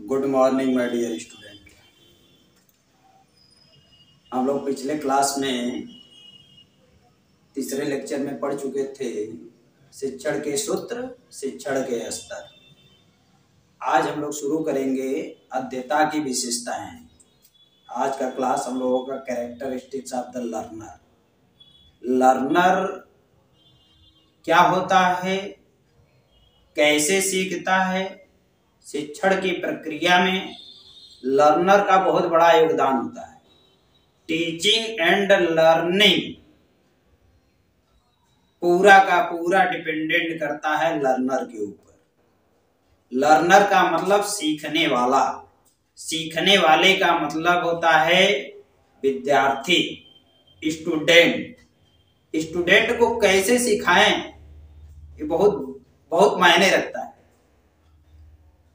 Good morning my dear student. हम लोग पिछले क्लास में तीसरे लेक्चर में पढ़ चुके थे शिक्षण के सूत्र, शिक्षण के स्तर। आज हम लोग शुरू करेंगे अध्येता की विशेषताएं। आज का क्लास हम लोगों का characteristics of the learner. Learner क्या होता है, कैसे सीखता है, शिक्षण की प्रक्रिया में लर्नर का बहुत बड़ा योगदान होता है। टीचिंग एंड लर्निंग पूरा का पूरा डिपेंडेंट करता है लर्नर के ऊपर। लर्नर का मतलब सीखने वाला, सीखने वाले का मतलब होता है विद्यार्थी, स्टूडेंट। स्टूडेंट को कैसे सिखाएं ये बहुत बहुत मायने रखता है।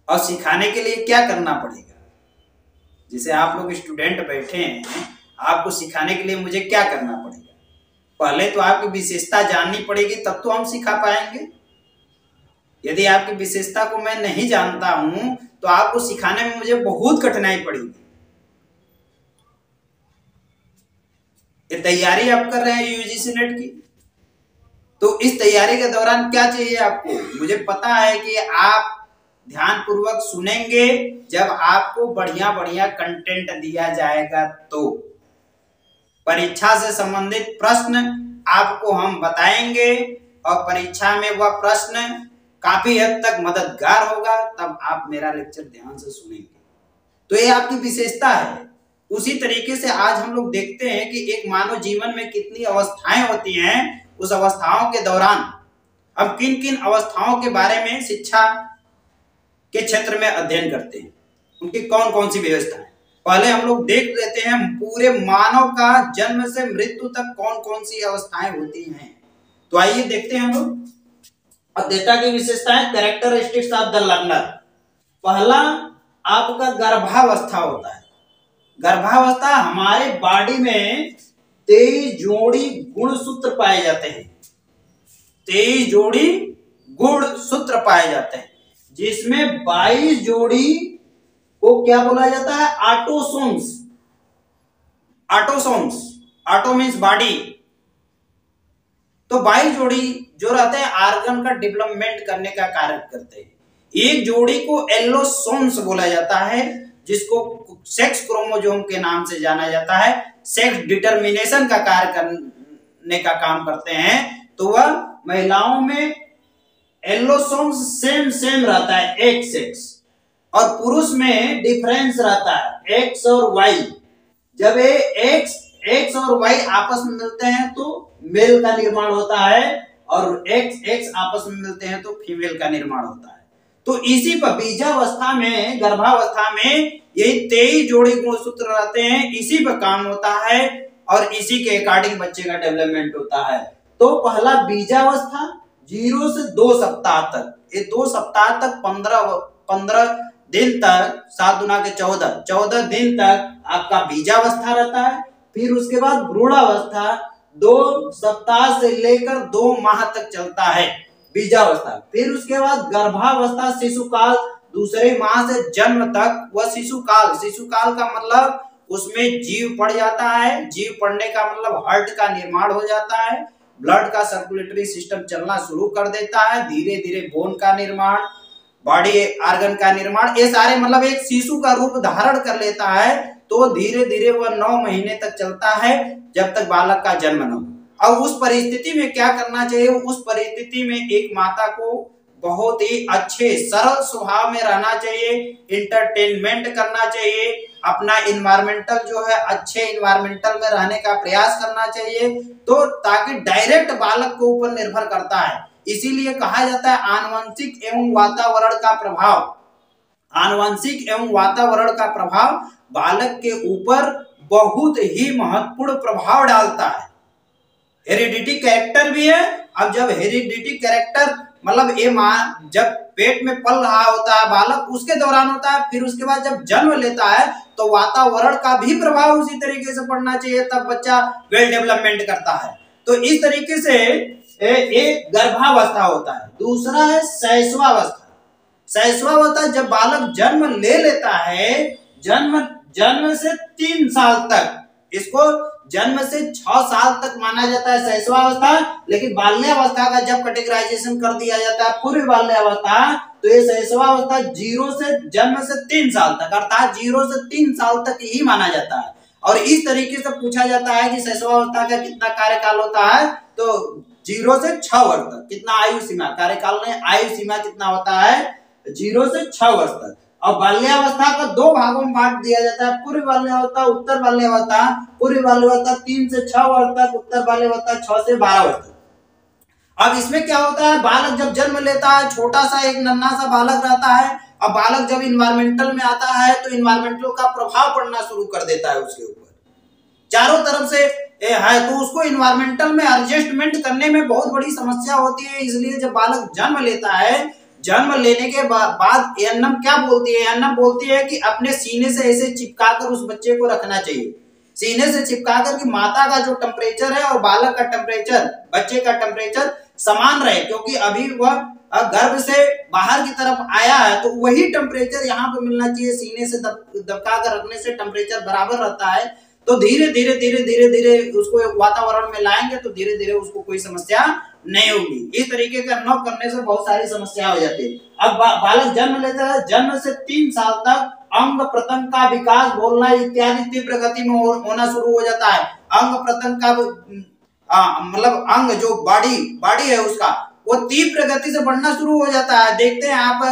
और सिखाने के लिए क्या करना पड़ेगा, जैसे आप लोग स्टूडेंट बैठे हैं, आपको सिखाने के लिए मुझे क्या करना पड़ेगा? पहले तो आपकी विशेषता जाननी पड़ेगी, तब तो हम सिखा पाएंगे। यदि आपकी विशेषता को मैं नहीं जानता हूं तो आपको सिखाने में मुझे बहुत कठिनाई पड़ेगी। ये तैयारी आप कर रहे हैं यूजीसी नेट की, तो इस तैयारी के दौरान क्या चाहिए आपको? मुझे पता है कि आप ध्यानपूर्वक सुनेंगे जब आपको बढ़िया बढ़िया कंटेंट दिया जाएगा। तो परीक्षा से संबंधित प्रश्न आपको हम बताएंगे और परीक्षा में वह प्रश्न काफी हद तक मददगार होगा, तब आप मेरा लेक्चर ध्यान से सुनेंगे। तो ये आपकी विशेषता है। उसी तरीके से आज हम लोग देखते हैं कि एक मानव जीवन में कितनी अवस्थाएं होती हैं, उस अवस्थाओं के दौरान हम किन किन अवस्थाओं के बारे में शिक्षा के क्षेत्र में अध्ययन करते हैं, उनकी कौन कौन सी व्यवस्था है। पहले हम लोग देख लेते हैं पूरे मानव का जन्म से मृत्यु तक कौन कौन सी अवस्थाएं होती हैं। तो आइए देखते हैं हम लोग अध्येता की विशेषताएं, कैरेक्टरिस्टिक्स ऑफ द लर्नर। पहला आपका गर्भावस्था होता है। गर्भावस्था हमारे बॉडी में 23 जोड़ी गुणसूत्र पाए जाते हैं। 23 जोड़ी गुणसूत्र पाए जाते हैं, जिसमें 22 जोड़ी को क्या बोला जाता है? Autosomes. Autosomes, auto means body. तो 22 जोड़ी जो रहते हैं आर्गन का डेवलपमेंट करने का कार्य करते हैं। एक जोड़ी को एलोसोम्स बोला जाता है, जिसको सेक्स क्रोमोसोम के नाम से जाना जाता है। सेक्स डिटर्मिनेशन का कार्य करने का काम करते हैं। तो वह महिलाओं में एलोसोम्स सेम रहता है, एक्स एक्स, और पुरुष में डिफरेंस रहता है एक्स और वाई। जब ये एक्स और वाई आपस में मिलते हैं तो मेल का निर्माण होता है, और एक्स एक्स आपस में मिलते हैं तो फीमेल का निर्माण होता है। तो इसी पर बीजावस्था में, गर्भावस्था में यही 23 जोड़ी गुणसूत्र रहते हैं, इसी पर काम होता है और इसी के अकॉर्डिंग बच्चे का डेवलपमेंट होता है। तो पहला बीजावस्था 0 से 2 सप्ताह तक, ये 2 सप्ताह तक 15 दिन तक, 7 गुना के 14 दिन तक आपका बीजावस्था रहता है। फिर उसके बाद भ्रूणावस्था 2 सप्ताह से लेकर 2 माह तक चलता है बीजावस्था। फिर उसके बाद गर्भावस्था, शिशुकाल, दूसरे माह से जन्म तक वह शिशुकाल। शिशुकाल का मतलब उसमें जीव पड़ जाता है। जीव पड़ने का मतलब हार्ट का निर्माण हो जाता है, ब्लड का सर्कुलेटरी सिस्टम चलना शुरू कर देता है, धीरे धीरे बोन का निर्माण, बॉडी आर्गन का निर्माण, ये सारे मतलब एक शिशु का रूप धारण कर लेता है। तो धीरे धीरे वह 9 महीने तक चलता है, जब तक बालक का जन्म न हो। और उस परिस्थिति में क्या करना चाहिए? उस परिस्थिति में एक माता को बहुत ही अच्छे सरल स्वभाव में रहना चाहिए, इंटरटेनमेंट करना चाहिए, अपना इन्वायरमेंटल जो है अच्छे इन्वायरमेंटल में रहने का प्रयास करना चाहिए, तो ताकि डायरेक्ट बालक के ऊपर निर्भर करता है। इसीलिए कहा जाता है आनुवंशिक एवं वातावरण का प्रभाव, आनुवंशिक एवं वातावरण का प्रभाव बालक के ऊपर बहुत ही महत्वपूर्ण प्रभाव डालता है। हेरिडिटी कैरेक्टर भी है। अब जब हेरिडिटी कैरेक्टर मतलब ये मां जब पेट में पल रहा होता है बालक, उसके दौरान होता है, फिर उसके बाद जब जन्म लेता है तो वातावरण का भी प्रभाव उसी तरीके से पड़ना चाहिए, तब बच्चा वेल डेवलपमेंट करता है। तो इस तरीके से एक गर्भावस्था होता है। दूसरा है शैशवावस्था। शैशवावस्था जब बालक जन्म ले लेता है, जन्म से 3 साल तक, इसको जन्म से 6 साल तक माना जाता है शैशवावस्था, लेकिन बाल्यावस्था का जब कैटेगराइजेशन कर दिया जाता है पूर्व बाल्यावस्था, तो ये शैशवावस्था जन्म से 3 साल तक, अर्थात 0 से 3 साल तक ही माना जाता है। और इस तरीके से पूछा जाता है कि शैशवावस्था का कितना कार्यकाल होता है, तो 0 से 6 वर्ष तक। कितना आयु सीमा, कार्यकाल में आयु सीमा कितना होता है, 0 से 6 वर्ष तक। और बाल्यावस्था को 2 भागों में बांट दिया जाता है, पूर्व बाल्यावस्था, उत्तर बाल्यावस्था। पूर्व बाल्यावस्था 3 से 6 वर्ष तक, उत्तर बाल्यावस्था 6 से 12 वर्ष तक। अब इसमें क्या होता है, बालक जब जन्म लेता है, छोटा सा एक नन्हा सा बालक रहता है। अब बालक जब इन्वायरमेंटल में आता है तो इन्वायरमेंटल का प्रभाव पड़ना शुरू कर देता है उसके ऊपर, चारों तरफ से है, तो उसको इन्वायरमेंटल में एडजस्टमेंट करने में बहुत बड़ी समस्या होती है। इसलिए जब बालक जन्म लेता है, जन्म लेने के बाद एएनएम क्या बोलती है, एएनएम बोलती है कि अपने सीने से ऐसे चिपका कर उस बच्चे को रखना चाहिए, सीने से चिपका कर कि माता का जो टेम्परेचर है और बालक का टेम्परेचर, बच्चे का टेम्परेचर समान रहे, क्योंकि अभी वह गर्भ से बाहर की तरफ आया है, तो वही टेम्परेचर यहाँ पे मिलना चाहिए। सीने से दबका कर रखने से टेम्परेचर बराबर रहता है, तो धीरे धीरे उसको वातावरण में लाएंगे तो धीरे धीरे उसको कोई समस्या नहीं होगी। इस तरीके का अनुभव करने से बहुत सारी समस्या हो जाती है। अब बालक जन्म लेता है, जन्म से 3 साल तक अंग प्रत्यंग का विकास, बोलना इत्यादि तीव्र गति में होना शुरू हो जाता है। अंग प्रत्यंग का मतलब अंग जो बॉडी है उसका, वो तीव्र गति से बढ़ना शुरू हो जाता है। देखते हैं आप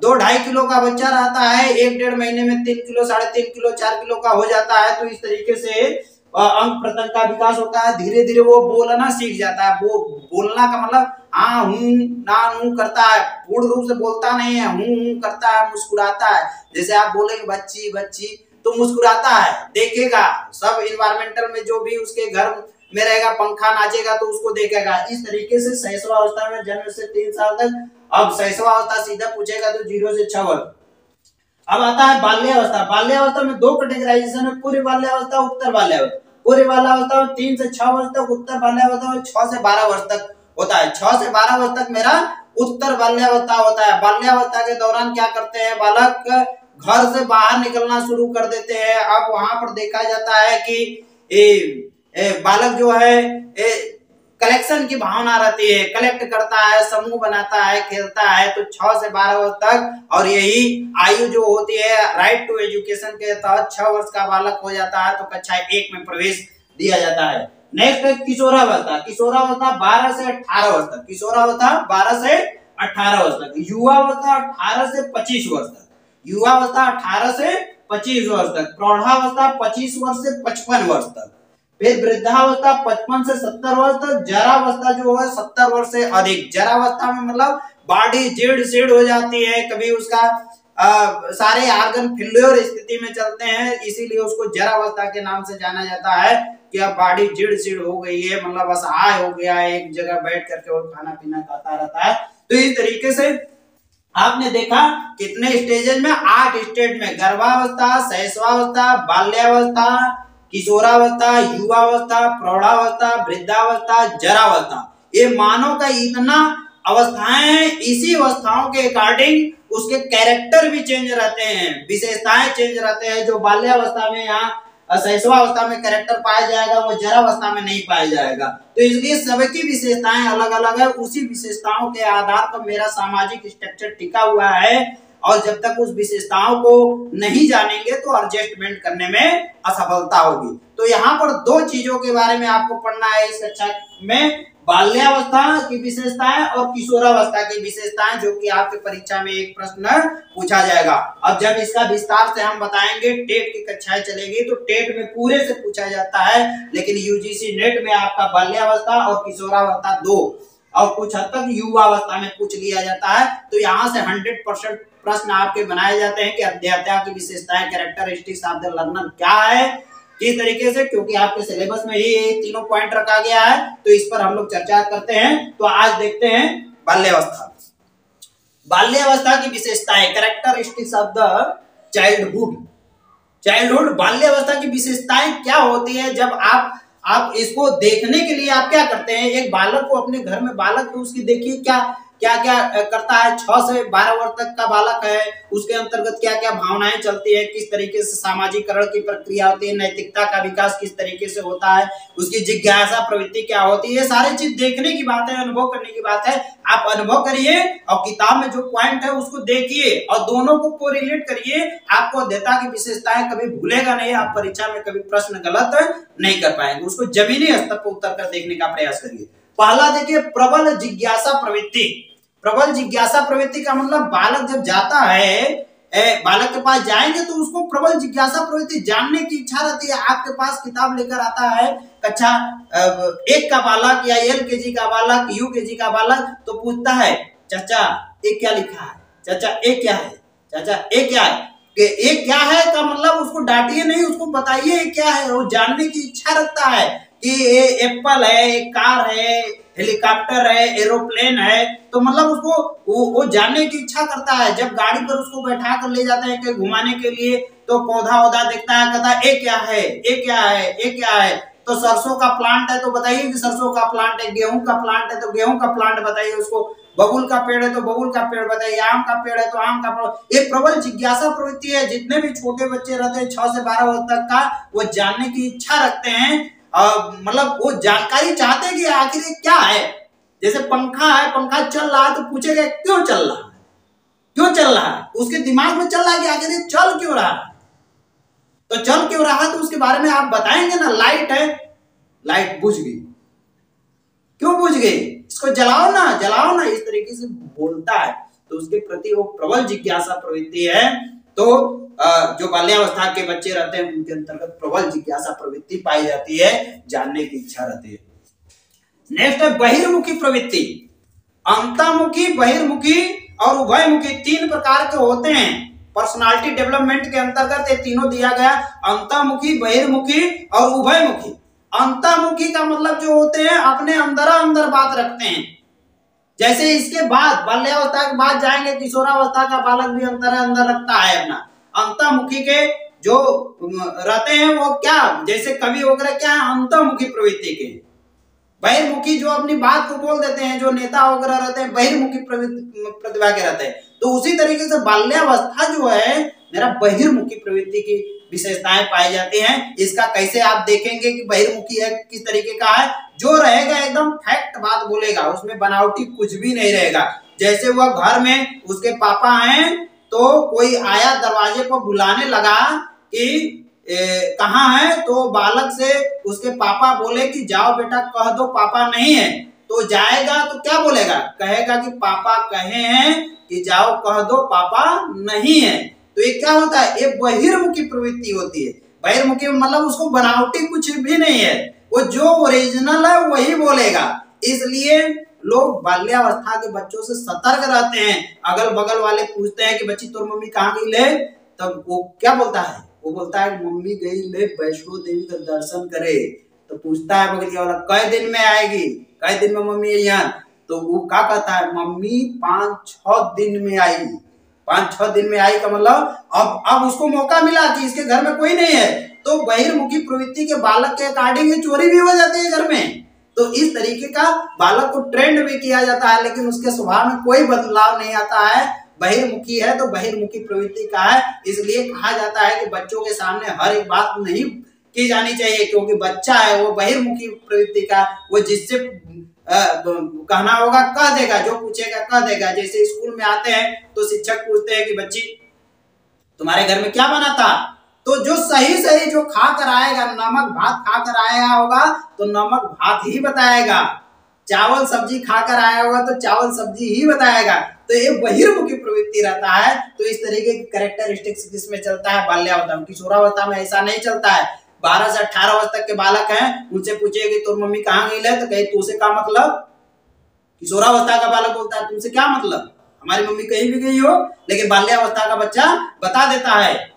2-2.5 किलो का बच्चा रहता है, 1-1.5 महीने में 3 किलो, 3.5 किलो, 4 किलो का हो जाता है। तो इस तरीके से अंग प्रत्यंग का विकास होता है। धीरे धीरे वो बोलना सीख जाता है। वो बोलना का मतलब हाँ हूँ ना नू करता है, पूर्ण रूप से बोलता नहीं है, हूँ करता है, मुस्कुराता है। जैसे आप बोलेंगे बच्ची बच्ची तो मुस्कुराता है, देखेगा सब इन्वायरमेंटल में जो भी उसके घर में रहेगा, पंखा नाचेगा तो उसको देखेगा। इस तरीके से शैशवावस्था में जन्म से 3 साल तक। अब शैशवावस्था सीधा पूछेगा तो 0 से 6 वर्ष। अब आता है बाल्यावस्था। बाल्यावस्था में 2 कैटेगराइजेशन है, पूर्व बाल्यावस्था, उत्तर बाल्यावस्था। पूर्व बाल्यावस्था में 3 से 6 वर्ष तक, उत्तर बाल्यावस्था में 6 से 12 वर्ष तक होता है। 6 से 12 वर्ष तक मेरा उत्तर बाल्यावस्था होता है। बाल्यावस्था के दौरान क्या करते हैं, बालक घर से बाहर निकलना शुरू कर देते हैं। अब वहां पर देखा जाता है कि बालक जो है कलेक्शन की भावना रहती है, कलेक्ट करता है, समूह बनाता है, खेलता है। तो 6 से 12 वर्ष तक, और यही आयु जो होती है राइट टू एजुकेशन के तहत 6 वर्ष का बालक हो जाता है तो कक्षा 1 में प्रवेश दिया जाता है। नेक्स्ट है किशोरावस्था। किशोरावस्था 12 से 18 वर्ष तक। किशोरावस्था 12 से 18 वर्ष तक। युवावस्था 18 से 25 वर्ष तक। युवावस्था 18 से 25 वर्ष तक। प्रौढ़ावस्था 25 वर्ष से 55 वर्ष तक। फिर वृद्धावस्था 55 से 70 वर्ष तक। जरावस्था जो है 70 वर्ष से अधिक। जरावस्था में मतलब बॉडी जीर्ण शीर्ण हो जाती है, कभी उसका सारे ऑर्गन फेल्योर स्थिति में चलते हैं, इसीलिए उसको जरावस्था के नाम से जाना जाता है कि अब बॉडी जीर्ण शीर्ण हो गई है, मतलब असहाय हो गया है, एक जगह बैठ करके और खाना पीना खाता रहता है। तो इस तरीके से आपने देखा कितने स्टेजेस में, 8 स्टेज में, गर्भावस्था, शैशवावस्था, बाल्यावस्था, किशोरावस्था, युवावस्था, प्रौढ़ावस्था, वृद्धावस्था, जरावस्था। ये मानव का इतना अवस्थाएं हैं, इसी अवस्थाओं के अकॉर्डिंग उसके कैरेक्टर भी चेंज रहते हैं, विशेषताएं चेंज रहते हैं। जो बाल्यावस्था में यहाँ शैशवावस्था में कैरेक्टर पाया जाएगा वो जरावस्था में नहीं पाया जाएगा। तो इसलिए सबकी विशेषताएं अलग अलग है। उसी विशेषताओं के आधार पर मेरा सामाजिक स्ट्रक्चर टिका हुआ है, और जब तक उस विशेषताओं को नहीं जानेंगे तो एडजस्टमेंट करने में असफलता होगी। तो यहाँ पर 2 चीजों के बारे में आपको पढ़ना है इस कक्षा में, बाल्यावस्था की विशेषताएं और किशोरावस्था की विशेषताएं, जो कि आपके परीक्षा में एक प्रश्न पूछा जाएगा। अब जब इसका विस्तार से हम बताएंगे, टेट की कक्षाएं चलेगी तो टेट में पूरे से पूछा जाता है, लेकिन यूजीसी नेट में आपका बाल्यावस्था और किशोरावस्था 2 और कुछ हद तक युवावस्था में पूछ लिया जाता है। तो यहाँ से 100% प्रश्न आपके बनाए जाते हैं कि अध्येता की विशेषताएं, कैरेक्टरिस्टिक्स ऑफ द लर्नर क्या है, किस तरीके से, क्योंकि आपके सिलेबस में ही तीनों पॉइंट रखा गया है। तो इस पर हम लोग चर्चा करते हैं। तो आज देखते हैं बाल्यावस्था। बाल्यावस्था की विशेषताएं, कैरेक्टरिस्टिक्स ऑफ द चाइल्डहुड। बाल्यावस्था की विशेषताएं क्या होती है, जब आप इसको देखने के लिए आप क्या करते हैं, एक बालक को अपने घर में, बालक को उसकी देखिए क्या क्या क्या करता है। 6 से 12 वर्ष तक का बालक है, उसके अंतर्गत क्या क्या भावनाएं चलती है, किस तरीके से सामाजिकरण की प्रक्रिया होती है, नैतिकता का विकास किस तरीके से होता है, उसकी जिज्ञासा प्रवृत्ति क्या होती है, ये सारी चीज देखने की बात है, अनुभव करने की बात है। आप अनुभव करिए और किताब में जो पॉइंट है उसको देखिए और दोनों को कोरिलेट करिए। आपको अध्येता की विशेषताएं कभी भूलेगा नहीं, आप परीक्षा में कभी प्रश्न गलत नहीं कर पाएंगे। उसको जमीनी स्तर पर उतर कर देखने का प्रयास करिए। पहला देखिए, प्रबल जिज्ञासा प्रवृत्ति। प्रबल जिज्ञासा प्रवृत्ति का मतलब बालक जब जाता है, बालक के पास जाएंगे तो उसको प्रबल जिज्ञासा प्रवृत्ति, जानने की इच्छा रहती है। आपके पास किताब लेकर आता है कक्षा 1 का बालक या LKG का बालक, UKG का बालक, तो पूछता है चाचा ये क्या लिखा है, चाचा ये क्या है, चाचा ये क्या है। ये क्या है का मतलब उसको डांटिए नहीं, उसको बताइए क्या है। वो जानने की इच्छा रखता है कि ये एप्पल है, ये कार है, हेलीकॉप्टर है, एरोप्लेन है, तो मतलब उसको वो जानने की इच्छा करता है। जब गाड़ी पर उसको बैठा कर ले जाते हैं कहीं घुमाने के लिए, तो पौधा वौधा देखता है, कहता है ये क्या है, ये क्या है, ये क्या है। तो सरसों का प्लांट है तो बताइए कि सरसों का प्लांट है, गेहूं का प्लांट है तो गेहूं का प्लांट बताइए उसको, बबूल का पेड़ है तो बबूल का पेड़ बताइए, आम का पेड़ है तो आम का पेड़। ये प्रबल जिज्ञासा प्रवृत्ति है। जितने भी छोटे बच्चे रहते हैं 6 से 12 वर्ष तक का, वो जानने की इच्छा रखते हैं, मतलब वो जानकारी चाहते हैं कि आखिर ये क्या है। जैसे पंखा है, पंखा चल रहा है तो पूछेगा क्यों चल रहा है, क्यों चल रहा है, उसके दिमाग में चल रहा है कि आखिर ये चल क्यों रहा है। तो चल क्यों रहा है तो उसके बारे में आप बताएंगे ना। लाइट है, लाइट बुझ गई, क्यों बुझ गई, इसको जलाओ ना, जलाओ ना, इस तरीके से बोलता है। तो उसके प्रति वो प्रबल जिज्ञासा प्रवृत्ति है। तो जो बाल्यावस्था के बच्चे रहते हैं उनके अंतर्गत प्रबल जिज्ञासा प्रवृत्ति पाई जाती है, जानने की इच्छा रहती है। नेक्स्ट है बहिर्मुखी प्रवृत्ति। अंतर्मुखी, बहिर्मुखी और उभयमुखी 3 प्रकार के होते हैं। पर्सनालिटी डेवलपमेंट के अंतर्गत ये तीनों दिया गया, अंतर्मुखी, बहिर्मुखी और उभयमुखी। अंतर्मुखी का मतलब जो होते हैं अपने अंदर बात रखते हैं। जैसे इसके बाद बाल्यावस्था के बाद जाएंगे, किशोरावस्था का बालक भी अंदर रखता है अपना। अंतर्मुखी के जो रहते हैं वो क्या, जैसे कवि वगैरह क्या है, अंतर्मुखी प्रवृत्ति के। बहिर्मुखी जो अपनी बात को बोल देते हैं, जो नेता वगैरह रहते हैं बहिर्मुखी प्रतिभा के रहते हैं। तो उसी तरीके से बाल्यावस्था जो है मेरा बहिर्मुखी प्रवृत्ति की विशेषताएं पाई जाती हैं। इसका कैसे आप देखेंगे कि बहिर्मुखी है किस तरीके का है, जो रहेगा एकदम फैक्ट बात बोलेगा, उसमें बनावटी कुछ भी नहीं रहेगा। जैसे वह घर में उसके पापा हैं तो कोई आया दरवाजे पर बुलाने लगा कि कहाँ है, तो बालक से उसके पापा बोले कि जाओ बेटा कह दो पापा नहीं है, तो जाएगा तो क्या बोलेगा, कहेगा कि पापा कहे हैं कि जाओ कह दो पापा नहीं है। तो ये क्या होता है, ये बहिर्मुखी प्रवृत्ति होती है। बहिर्मुखी मतलब उसको बनावटी कुछ भी नहीं है, वो जो ओरिजिनल है वही बोलेगा। इसलिए लोग बाल्यावस्था के बच्चों से सतर्क रहते हैं। अगल बगल वाले पूछते हैं कि बच्ची तोर मम्मी कहाँ गई ले, तब वो क्या बोलता है, वो बोलता है मम्मी गई ले वैष्णो देवी का दर्शन करे। तो पूछता है बगलिया वाला कई दिन में आएगी, कई दिन में मम्मी यहाँ, तो वो क्या कहता है मम्मी 5-6 दिन में आई। 5-6 दिन में आई का मतलब अब उसको मौका मिला कि इसके घर में कोई नहीं है, तो बहिर्मुखी प्रवृत्ति के बालक के अकॉर्डिंग चोरी भी हो जाती है घर में। तो इस तरीके का बालक को ट्रेंड भी किया जाता है, लेकिन उसके स्वभाव में कोई बदलाव नहीं आता है। बहिर्मुखी है तो बहिर्मुखी प्रवृत्ति का है। इसलिए कहा जाता है कि बच्चों के सामने हर एक बात नहीं की जानी चाहिए, क्योंकि बच्चा है वो बहिर्मुखी प्रवृत्ति का, वो जिससे कहना होगा कह देगा, जो पूछेगा कह देगा। जैसे स्कूल में आते हैं तो शिक्षक पूछते हैं कि बच्ची तुम्हारे घर में क्या बना था, तो जो सही जो खा कर आएगा, नमक भात खा कर आया होगा तो नमक भात ही बताएगा, चावल सब्जी खाकर आया होगा तो चावल सब्जी ही बताएगा। तो ये बहिर्मुखी प्रवृत्ति रहता है। तो इस तरीके की कैरेक्टरिस्टिक्स जिसमें चलता है बाल्यावस्था में। किशोरावस्था में ऐसा नहीं चलता है। 12 से 18 वर्ष तक के बालक हैं, उनसे पूछिए कि तुम मम्मी कहाँ गई है, तो कहे तुमसे क्या मतलब। किशोरावस्था का बालक बोलता है तुमसे क्या मतलब, हमारी मम्मी कहीं भी गई हो। लेकिन बाल्यावस्था का बच्चा बता देता है।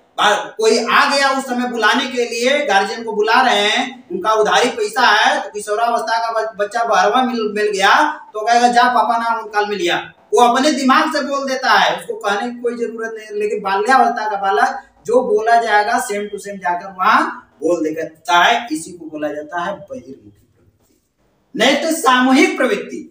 कोई आ गया उस समय बुलाने के लिए, गार्जियन को बुला रहे हैं, उनका उधारी पैसा है, तो किशोरावस्था का बच्चा 12वां मिल गया तो कहेगा जा पापा नाम काल में लिया। वो अपने दिमाग से बोल देता है, उसको कहने की कोई जरूरत नहीं। लेकिन बाल्यावस्था का बालक जो बोला जाएगा सेम टू सेम जाकर वहां बोल देता है। इसी को बोला जाता है बहिर्मुखी प्रवृत्ति। नेक्स्ट सामूहिक प्रवृत्ति।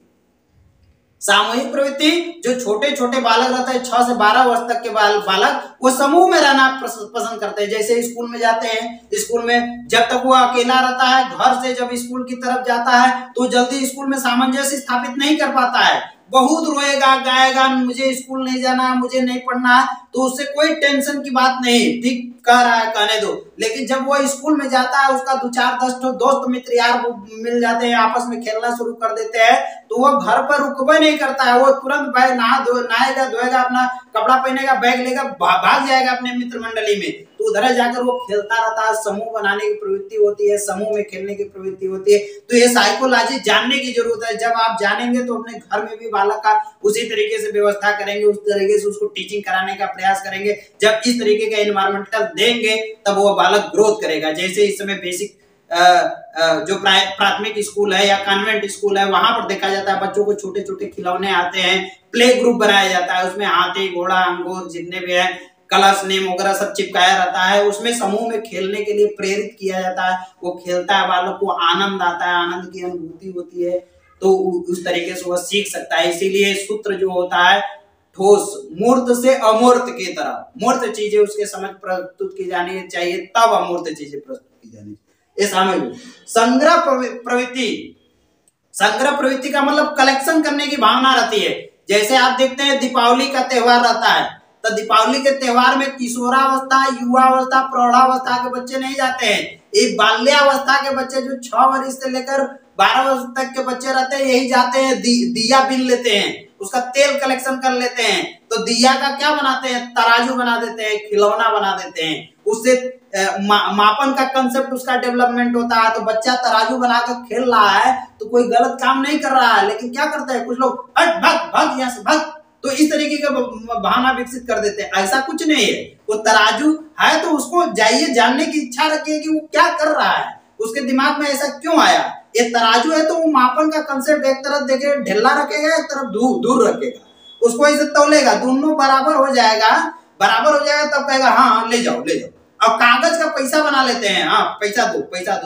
सामूहिक प्रवृत्ति, जो छोटे छोटे बालक रहते हैं 6 से 12 वर्ष तक के बालक, वो समूह में रहना पसंद करते हैं। जैसे स्कूल में जाते हैं, स्कूल में जब तक वो अकेला रहता है, घर से जब स्कूल की तरफ जाता है तो जल्दी स्कूल में सामंजस्य स्थापित नहीं कर पाता है, बहुत रोएगा गाएगा, मुझे स्कूल नहीं जाना, मुझे नहीं पढ़ना है, तो उससे कोई टेंशन की बात नहीं, ठीक कह रहा है, कहने दो। लेकिन जब वो स्कूल में जाता है, उसका 2-4-10 दोस्त मित्र यार मिल जाते हैं, आपस में खेलना शुरू कर देते हैं, तो वो घर पर रुकबे नहीं करता है, वो तुरंत नहाएगा धोएगा, अपना कपड़ा पहनेगा, बैग लेगा, भाग जाएगा अपने मित्र मंडली में। तो उधर जाकर वो खेलता रहता है, समूह बनाने की प्रवृत्ति होती है, समूह में खेलने की प्रवृत्ति होती है। तो ये साइकोलॉजी जानने की जरूरत है। जब आप जानेंगे तो अपने घर में भी बालक का उसी तरीके से व्यवस्था करेंगे, उस तरीके से उसको टीचिंग कराने का प्रयास करेंगे। जब इस तरीके का एनवायरमेंटल देंगे तब वो बालक ग्रोथ करेगा। जैसे इस समय बेसिक जो प्राथमिक स्कूल है या कॉन्वेंट स्कूल है, वहां पर देखा जाता है बच्चों को छोटे छोटे खिलौने आते हैं, प्ले ग्रुप बनाया जाता है, उसमें हाथी घोड़ा अंगूर जितने भी है, कलश नेम वगैरह सब चिपकाया रहता है, उसमें समूह में खेलने के लिए प्रेरित किया जाता है। वो खेलता है, बालक को आनंद आता है, आनंद की अनुभूति होती है, तो उस तरीके से वह सीख सकता है। इसीलिए सूत्र जो होता है ठोस मूर्त से अमूर्त की तरह, मूर्त चीजें उसके समझ प्रस्तुत की जानी चाहिए, तब अमूर्त चीजें प्रस्तुत की जानी चाहिए। संग्रह प्रवृत्ति, संग्रह प्रवृत्ति का मतलब कलेक्शन करने की भावना रहती है। जैसे आप देखते हैं दीपावली का त्योहार रहता है, तो दीपावली के त्योहार में किशोरावस्था, युवावस्था, प्रौढ़ावस्था के बच्चे नहीं जाते हैं। एक बाल्यावस्था के बच्चे जो 6 वर्ष से लेकर 12 वर्ष तक के बच्चे रहते हैं, यही जाते हैं, दिया बिन लेते हैं, उसका तेल कलेक्शन कर लेते हैं। तो दिया का क्या बनाते हैं, तराजू बना देते हैं, खिलौना बना देते हैं, उससे मापन का कंसेप्ट उसका डेवलपमेंट होता है। तो बच्चा तराजू बनाकर खेल रहा है तो कोई गलत काम नहीं कर रहा है, लेकिन क्या करते हैं कुछ लोग, हट भाग भाग यहाँ से भाग, तो इस तरीके का भावना विकसित कर देते हैं। ऐसा कुछ नहीं है, वो तराजू है तो उसको जाइए, जानने की इच्छा रखिए कि वो क्या कर रहा है, उसके दिमाग में ऐसा क्यों आया। ये तराजू है तो वो मापन का कंसेप्ट एक तरफ देखे ढिल्ला रखेगा, एक तरफ दूर रखेगा, उसको ऐसे तौलेगा, दोनों बराबर हो जाएगा, तब कहेगा हाँ ले जाओ ले जाओ। अब कागज का पैसा बना लेते हैं, हाँ पैसा दो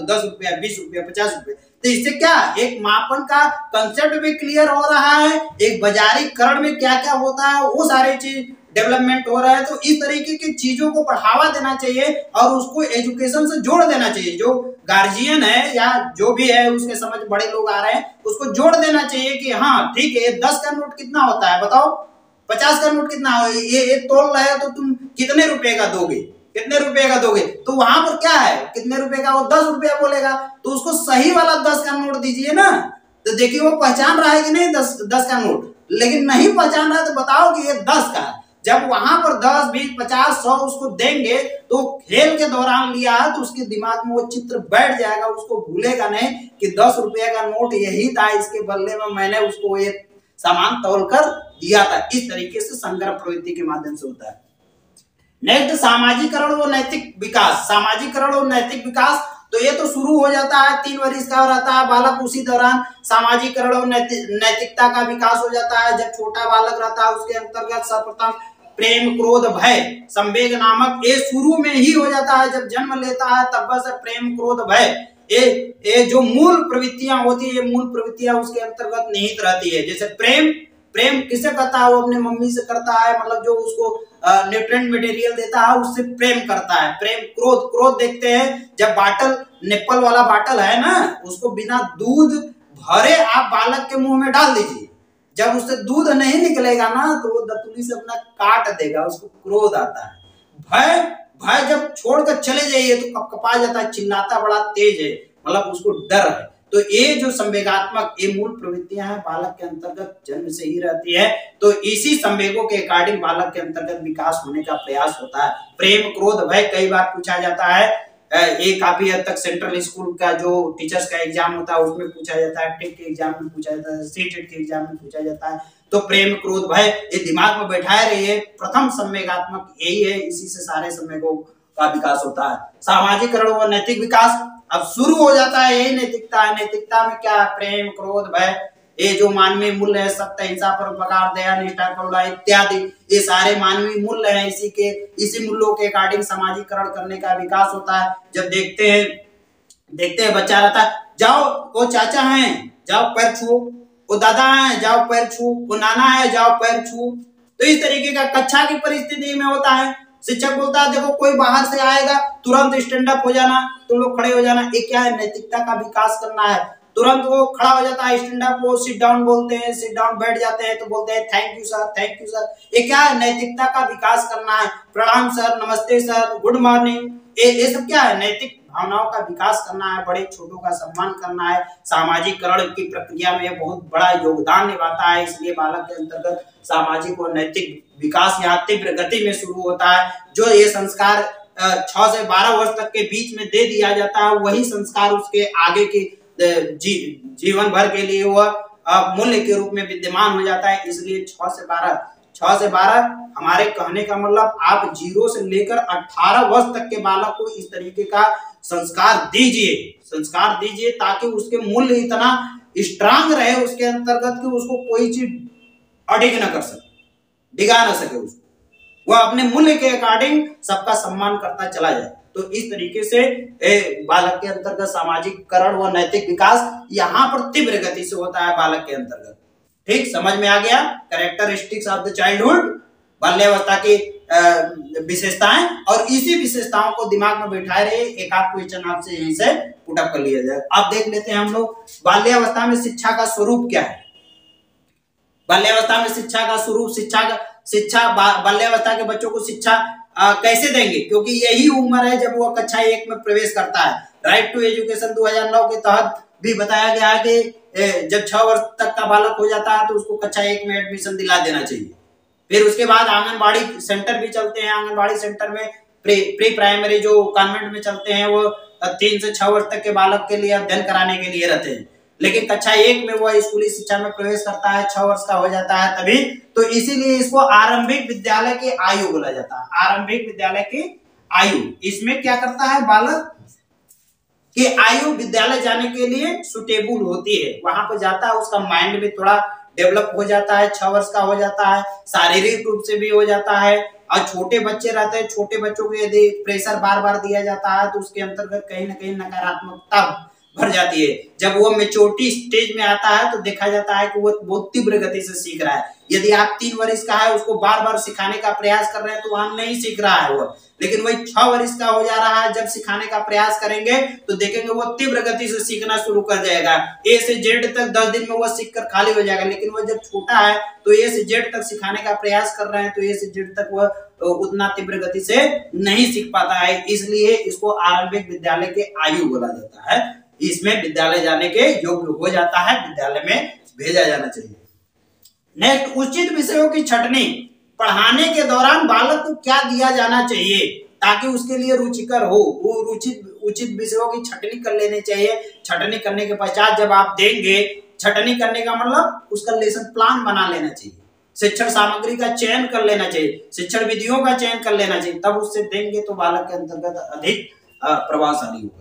10 रुपया 20 रुपया 50 रुपया, तो इससे क्या एक मापन का कंसेप्ट भी क्लियर हो रहा है, एक बाजारीकरण में क्या क्या होता है वो सारी चीज डेवलपमेंट हो रहा है। तो इस तरीके की चीजों को बढ़ावा देना चाहिए और उसको एजुकेशन से जोड़ देना चाहिए। जो गार्जियन है या जो भी है उसके समझ बड़े लोग आ रहे हैं, उसको जोड़ देना चाहिए कि हाँ ठीक है, 10 का नोट कितना होता है बताओ, 50 का नोट कितना हो, ये तोल रहे हो तो तुम कितने रुपए का दोगे, कितने रुपए का दोगे। तो वहां पर क्या है, कितने रुपए का, वो 10 रुपया बोलेगा, तो उसको सही वाला 10 का नोट दीजिए ना, तो देखिए वो पहचान रहा है कि नहीं 10 का नोट। लेकिन नहीं पहचान रहा है तो बताओ कि ये 10 का है। जब वहां पर 10, 20, 50, 100 उसको देंगे तो खेल के दौरान लिया तो उसके दिमाग में वो चित्र बैठ जाएगा, उसको भूलेगा नहीं कि 10 रुपये का नोट यही था, इसके बदले में मैंने उसको ये सामान तौल कर दिया था। इस तरीके से संग्रह प्रवृत्ति के माध्यम से होता है। नेक्स्ट सामाजिकरण व नैतिक विकास। सामाजिकरण और नैतिक विकास, तो ये तो शुरू हो जाता है 3 वर्ष का रहता है बालक, उसी दौरान सामाजिकरण और नैतिकता का विकास हो जाता है। जब छोटा बालक रहता है उसके अंतर्गत सर्वप्रथम प्रेम क्रोध भय संवेग नामक ये शुरू में ही हो जाता है। जब जन्म लेता है तब से प्रेम क्रोध भय ये जो मूल प्रवृत्तियां होती है, ये मूल प्रवृत्तियां उसके अंतर्गत निहित रहती है। जैसे प्रेम किसे करता है, वो अपने मम्मी से करता है, मतलब जो उसको न्यूट्रिएंट मटेरियल देता है उससे प्रेम करता है। प्रेम क्रोध देखते हैं, जब बाटल निप्पल वाला बाटल है ना, उसको बिना दूध भरे आप बालक के मुंह में डाल दीजिए, जब उससे दूध नहीं निकलेगा ना तो वो दतुली से अपना काट देगा, उसको क्रोध आता है। भय जब छोड़कर चले जाइए तो कपकपा जाता है, चिल्लाता बड़ा तेज है, मतलब उसको डर है। तो ये जो संवेगात्मक ये मूल प्रवृत्तियां हैं बालक के अंतर्गत जन्म से ही रहती है। तो इसी संवेगों के अकॉर्डिंग बालक के अंतर्गत विकास होने का प्रयास होता है। प्रेम क्रोध भय कई बार पूछा जाता है, ये काफी हद तक सेंट्रल स्कूल का जो टीचर्स का एग्जाम होता है उसमें पूछा जाता है, टेट के एग्जाम में पूछा जाता है, सीटेट के एग्जाम में पूछा जाता है। तो प्रेम क्रोध भय ये दिमाग में बैठाए रहिए, प्रथम संवेगात्मक यही है, इसी से सारे संवेगों का विकास होता है। सामाजिकरण व नैतिक विकास अब शुरू हो जाता है, यही नैतिकता है। नैतिकता में क्या है, प्रेम क्रोध भय ये जो मानवीय मूल्य है, सत्य हिंसा परोपकार दया निष्ठा करुणा इत्यादि, ये सारे मानवीय मूल्य हैं। इसी मूल्यों के अकॉर्डिंग सामाजिकरण करने का विकास होता है। जब देखते हैं बच्चा रहता है, जाओ वो चाचा हैं, जाओ पैर छुओ, वो दादा है जाओ पैर छू, वो नाना है जाओ पैर छू। तो इस तरीके का कक्षा की परिस्थिति में होता है। शिक्षक बोलता है देखो कोई बाहर से आएगा तुरंत स्टैंड अप हो जाना, तुम लोग खड़े हो जाना। ये क्या है? नैतिकता का विकास करना है। तुरंत वो खड़ा हो जाता है, स्टैंड अप, वो सिट डाउन बोलते हैं, सिट डाउन बैठ जाते हैं तो बोलते हैं thank you sir, thank you sir. ये क्या है? नैतिकता का विकास करना है। प्रणाम सर, नमस्ते सर, गुड मॉर्निंग, ये सब क्या है? नैतिक भावनाओं का विकास करना है, बड़े छोटों का सम्मान करना है। सामाजिकरण की प्रक्रिया में बहुत बड़ा योगदान निभाता है। इसलिए बालक के अंतर्गत सामाजिक और नैतिक विकास यहाँ तीव्र गति में शुरू होता है। जो ये संस्कार 6 से 12 वर्ष तक के बीच में दे दिया जाता है, वही संस्कार उसके आगे की जीवन भर के लिए वह मूल्य के रूप में विद्यमान हो जाता है। इसलिए 6 से 12 हमारे कहने का मतलब आप 0 से लेकर 18 वर्ष तक के बालक को इस तरीके का संस्कार दीजिए ताकि उसके मूल्य इतना स्ट्रांग रहे उसके अंतर्गत कि उसको कोई चीज अडिग न कर सके, डिगा न सके उसको, वह अपने मूल्य के अकॉर्डिंग सबका सम्मान करता चला जाए। तो इस तरीके से बालक के अंतर्गत सामाजिककरण व नैतिक विकास यहाँ पर तीव्र गति से होता है बालक के अंतर्गत। ठीक, समझ में आ गया? कैरेक्टरिस्टिक्स ऑफ द चाइल्डहुड, बाल्यावस्था की विशेषताएं, और इसी विशेषताओं को दिमाग में बैठाए रहे। एक आध क्वेश्चन आपसे यहीं से पुट अप कर लिया जाए। अब देख लेते हैं हम लोग बाल्यावस्था में शिक्षा का स्वरूप क्या है। बाल्यावस्था में शिक्षा का स्वरूप, शिक्षा बाल्यावस्था के बच्चों को शिक्षा कैसे देंगे? क्योंकि यही उम्र है जब वह कक्षा 1 में प्रवेश करता है। राइट टू एजुकेशन 2009 के तहत भी बताया गया है कि जब 6 वर्ष तक का बालक हो जाता है तो उसको कक्षा 1 में एडमिशन दिला देना चाहिए। फिर उसके बाद आंगनबाड़ी सेंटर भी चलते हैं। आंगनबाड़ी सेंटर में प्री प्राइमरी जो कॉन्वेंट में चलते हैं वो 3 से 6 वर्ष तक के बालक के लिए अध्ययन कराने के लिए रहते हैं। लेकिन कक्षा 1 में वह स्कूली शिक्षा में प्रवेश करता है, 6 वर्ष का हो जाता है तभी। तो इसीलिए इसको आरंभिक विद्यालय की आयु बोला जाता है। आरंभिक विद्यालय की आयु, इसमें क्या करता है? बालक की आयु विद्यालय जाने के लिए सुटेबल होती है, वहां पर जाता है, उसका माइंड भी थोड़ा डेवलप हो जाता है, 6 वर्ष का हो जाता है, शारीरिक रूप से भी हो जाता है। और छोटे बच्चे रहते हैं, छोटे बच्चों को यदि प्रेशर बार बार दिया जाता है तो उसके अंतर्गत कहीं ना कहीं नकारात्मकता भर जाती है। जब वो मैच्योरिटी स्टेज में आता है तो देखा जाता है कि वो बहुत तीव्र गति से सीख रहा है। यदि आप 3 वर्ष का है, उसको बार बार सिखाने का प्रयास कर रहे हैं तो वहां नहीं सीख रहा है वो। लेकिन वही 6 वर्ष का हो जा रहा है, जब सिखाने का प्रयास करेंगे तो देखेंगे वो तीव्र गति से सीखना शुरू कर जाएगा। ए से जेड तक 10 दिन में वो सीख कर खाली हो जाएगा। लेकिन वो जब छोटा है तो ए से जेड तक सिखाने का प्रयास कर रहे हैं तो ए से जेड तक वह उतना तीव्र गति से नहीं सीख पाता है। इसलिए इसको आरंभिक विद्यालय के आयु बोला जाता है। इसमें विद्यालय जाने के योग्य हो जाता है, विद्यालय में भेजा जाना चाहिए। नेक्स्ट, उचित विषयों की छंटनी। पढ़ाने के दौरान बालक को क्या दिया जाना चाहिए ताकि उसके लिए रुचिकर हो? वो उचित विषयों की छंटनी कर लेनी चाहिए। छंटनी करने के पश्चात जब आप देंगे, छंटनी करने का मतलब उसका लेसन प्लान बना लेना चाहिए, शिक्षण सामग्री का चयन कर लेना चाहिए, शिक्षण विधियों का चयन कर लेना चाहिए, तब उससे देंगे तो बालक के अंतर्गत अधिक प्रभावशाली होगा।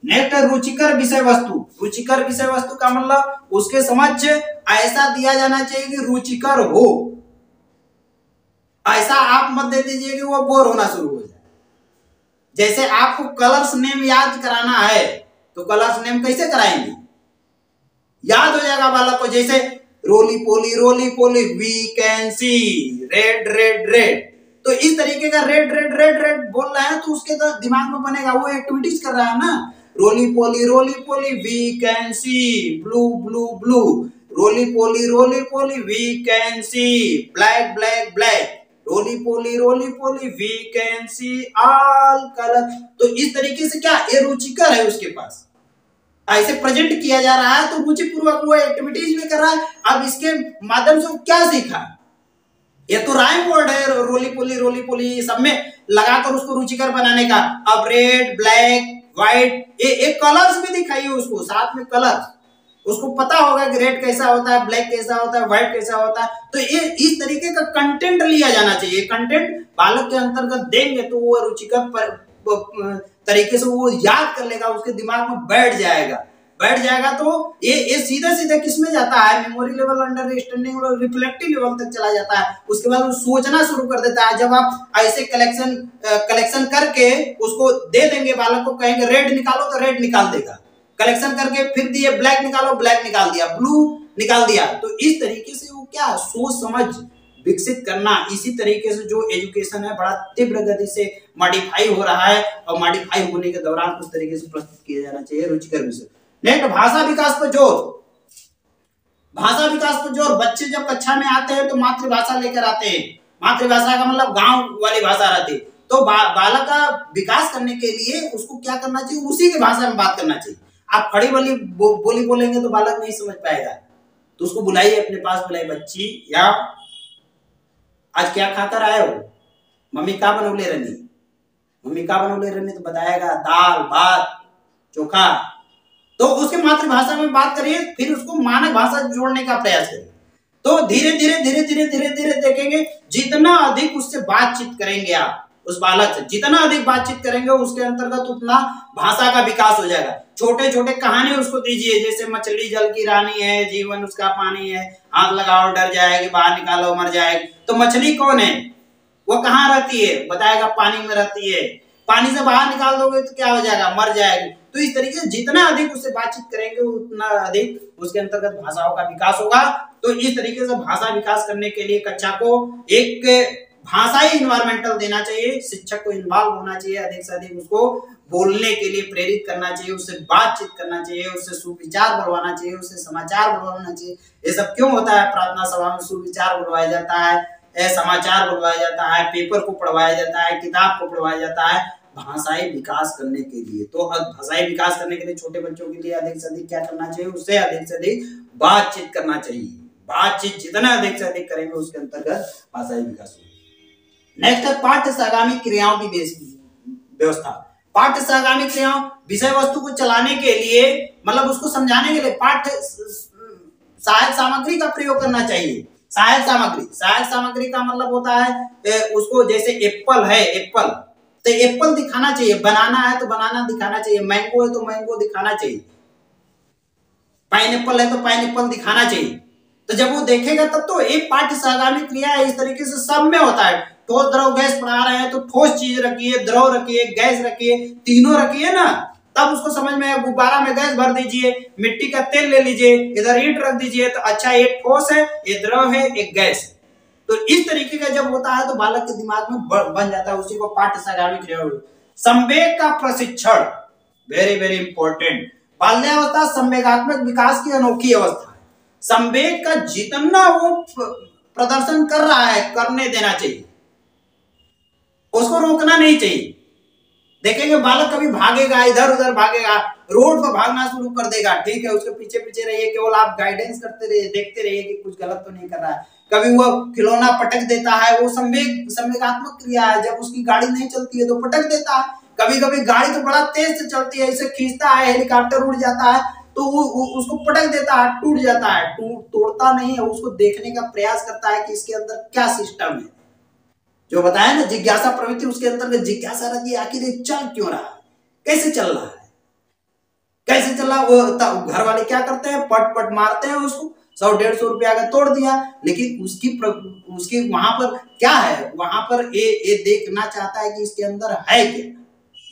नेक्स्ट, रुचिकर विषय वस्तु। रुचिकर विषय वस्तु का मतलब उसके समझ ऐसा दिया जाना चाहिए कि रुचिकर हो। ऐसा आप मत दे दीजिए कि वो बोर होना शुरू हो जाए। जैसे आपको कलर्स नेम याद कराना है तो कलर्स नेम कैसे कराएंगे? याद हो जाएगा बालक को। जैसे roly poly we can see, red red red, तो इस तरीके का रेड रेड रेड रेड बोल रहे हैं तो उसके तो दिमाग में बनेगा, वो एक्टिविटीज कर रहा है ना। Roly poly we can see, blue blue blue, roly poly we can see, black black black, roly poly we can see all colour. तो इस तरीके से क्या ये रुचिकर है, उसके पास ऐसे प्रेजेंट किया जा रहा है तो रुचिपूर्वक वो एक्टिविटीज में कर रहा है। अब इसके माध्यम से वो क्या सीखा? ये तो राइम वर्ड है, रोली पोली सब में लगाकर उसको रुचिकर बनाने का। अब रेड ब्लैक व्हाइट, एक कलर्स भी दिखाइए उसको, साथ में कलर्स, उसको पता होगा कि रेड कैसा होता है, ब्लैक कैसा होता है, व्हाइट कैसा होता है। तो ये इस तरीके का कंटेंट लिया जाना चाहिए। कंटेंट बालक के अंतर्गत देंगे तो वो रुचिकर तरीके से वो याद कर लेगा, उसके दिमाग में बैठ जाएगा। तो ये सीधे सीधे किसमें जाता है? मेमोरी लेवल, अंडरस्टैंडिंग और रिफ्लेक्टिव लेवल तक चला जाता है। उसके बाद वो सोचना शुरू कर देता है। जब आप ऐसे कलेक्शन करके उसको दे देंगे, बालक को कहेंगे रेड निकालो तो रेड निकाल देगा। कलेक्शन करके फिर दिए ब्लैक निकालो, ब्लैक निकाल दिया। ब्लू निकाल दिया। तो इस तरीके से वो क्या सोच समझ विकसित करना, इसी तरीके से जो एजुकेशन है बड़ा तीव्र गति से मॉडिफाई हो रहा है और मॉडिफाई होने के दौरान उस तरीके से प्रस्तुत किया जाना चाहिए रुचिकर विषय। नेक्स्ट, भाषा विकास पर जोर। भाषा विकास पर जोर। बच्चे जब कक्षा में आते हैं तो मातृभाषा लेकर आते हैं। मातृभाषा का मतलब गांव वाली भाषा रहती है। तो बालक का विकास करने के लिए उसको क्या करना चाहिए, उसी की भाषा में बात करना चाहिए। आप खड़ी वाली बोली बोलेंगे तो बालक नहीं समझ पाएगा। तो उसको बुलाइए अपने पास, बुलाइए, बच्ची या आज क्या खाकर आए हो, मम्मी का बनौले रहनी, मम्मी का बनौले रहनी, तो बताएगा दाल भात चोखा। तो उसके मातृभाषा में बात करिए, फिर उसको मानक भाषा जोड़ने का प्रयास करिए। तो धीरे धीरे धीरे धीरे धीरे धीरे देखेंगे, जितना अधिक उससे बातचीत करेंगे आप, उस बालक से जितना अधिक बातचीत करेंगे उसके अंतर्गत उतना भाषा का विकास हो जाएगा। छोटे छोटे कहानी उसको दीजिए, जैसे मछली जल की रानी है, जीवन उसका पानी है, हाथ लगाओ डर जाएगी, बाहर निकालो मर जाएगी। तो मछली कौन है, वो कहाँ रहती है, बताएगा पानी में रहती है। पानी से बाहर निकाल दोगे तो क्या हो जाएगा, मर जाएगी। तो इस तरीके से जितना अधिक उससे बातचीत करेंगे उतना अधिक उसके अंतर्गत भाषाओं का विकास होगा। तो इस तरीके से भाषा विकास करने के लिए कक्षा को एक भाषाई इन्वायरमेंटल देना चाहिए, शिक्षक को इन्वॉल्व होना चाहिए, अधिक से अधिक उसको बोलने के लिए प्रेरित करना चाहिए, उससे बातचीत करना चाहिए, उससे सुविचार बुलवाना चाहिए, उससे समाचार बुलवाना चाहिए। ये सब क्यों होता है, प्रार्थना सभा में सुविचार बुलवाया जाता है, समाचार बुलवाया जाता है, पेपर को पढ़वाया जाता है, किताब को पढ़वाया जाता है, भाषाई विकास करने के लिए। तो भाषाई विकास करने के लिए छोटे बच्चों के लिए अधिक से अधिक क्या करना चाहिए, उससे अधिक से अधिक बातचीत करना चाहिए। बातचीत जितना अधिक से अधिक करेंगे उसके अंतर्गत भाषाई विकास होगा। नेक्स्ट है पाठ्य सहगामी क्रियाओं की व्यवस्था। पाठ्य सहगामी क्रियाओं, विषय वस्तु को चलाने के लिए, मतलब उसको समझाने के लिए पाठ्य सहायक सामग्री का प्रयोग करना चाहिए। सहायक सामग्री, सहायक सामग्री का मतलब होता है उसको, जैसे एप्पल है, एप्पल तो एप्पल दिखाना चाहिए, बनाना है तो बनाना दिखाना चाहिए, मैंगो है तो मैंगो दिखाना चाहिए, पाइनएप्पल है तो पाइनएप्पल दिखाना चाहिए। तो जब वो देखेगा तब तो एक पाठ्य सहगामी क्रिया है। इस तरीके से सब में होता है। ठोस द्रव गैस पढ़ा रहे हैं तो ठोस चीज रखिए, द्रव रखिए, गैस रखिए, तीनों रखिए ना, तब उसको समझ में। गुब्बारा में गैस भर दीजिए, मिट्टी का तेल ले लीजिए, इधर ईंट रख दीजिए, तो अच्छा एक ठोस है, एक द्रव है, एक गैस है। तो इस तरीके का जब होता है तो बालक के दिमाग में बन जाता है, उसी को पाठ्य सहगामी क्रिया। संवेग का प्रशिक्षण, वेरी वेरी इंपॉर्टेंट। बाल्यावस्था संवेगात्मक विकास की अनोखी अवस्था है। संवेग का जितना वो प्रदर्शन कर रहा है करने देना चाहिए, उसको रोकना नहीं चाहिए। देखेंगे बालक कभी भागेगा, इधर उधर भागेगा, रोड पर भागना शुरू कर देगा, ठीक है, उसके पीछे पीछे रहिए, केवल आप गाइडेंस करते रहिए, देखते रहिए कि कुछ गलत तो नहीं कर रहा है। कभी वो खिलौना पटक देता है, वो संवेगात्मक क्रिया है। जब उसकी गाड़ी नहीं चलती है तो पटक देता है। कभी कभी गाड़ी तो बड़ा तेज से चलती है, इसे खींचता है, हेलीकॉप्टर उड़ जाता है तो वो उसको पटक देता है, टूट जाता है, तोड़ता नहीं है, उसको देखने का प्रयास करता है कि इसके अंदर क्या सिस्टम है। जो बताया ना जिज्ञासा प्रवृत्ति, उसके अंतर्गत जिज्ञासा रहती है, आखिर ये चल क्यों रहा है, कैसे चल रहा है, कैसे चल रहा है। वो घर वाले क्या करते हैं, पट पट मारते हैं उसको, 100-150 रुपया का तोड़ दिया, लेकिन उसकी वहां पर क्या है, वहां पर ये देखना चाहता है कि इसके अंदर है क्या,